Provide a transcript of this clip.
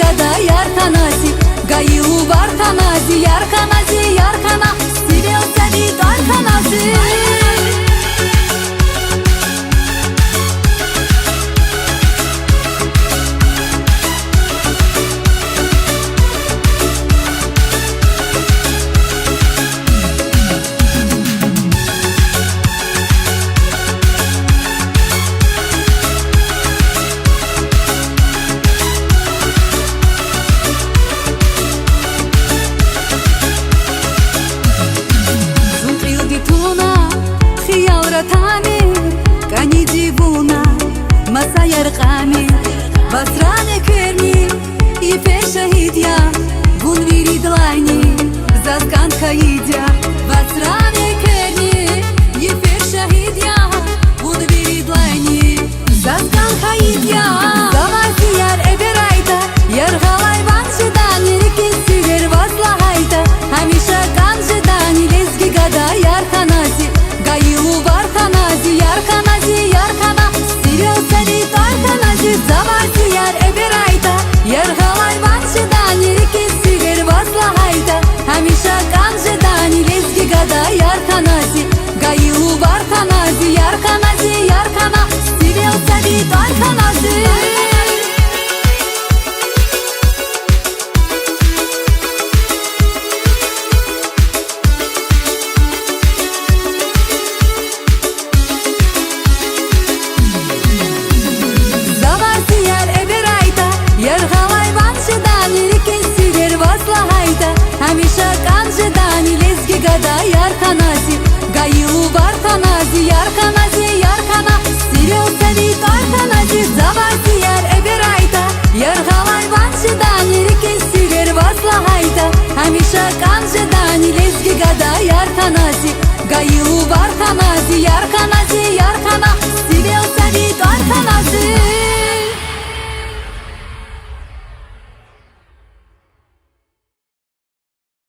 гада ярканаси, гаилу бартанази, яркана, стивел сади дарканаси. Кани дивуна, масаяр қами, басране керни, и фешахидя, гунвири длайни, заскан хаидя, басране керни, и фешахидя, гунвири длайни, заскан хаидя, завасияр эберайта, яргалай баншидани, рикисивер васлахайта, хамиша канжидани, лезги гада ярканаси, гаилу бартанази, яркана, стивел сади дарканази, завасияр эберайта, яргалай баншидани, рикисивер васлахайта, хамиша канжидани, лезги гада ярканази, гаилу бартанази, яркана, стивел сади дарканази. Хамиша канжидани, лезги гада ярканази, гаилу бартанази, яркана, стивел сади дарканази, завасияр эберайта, яргалай баншидани, рикисивер васлахайта, хамиша канжидани, лезги гада ярканази, гаилу бартанази, яркана.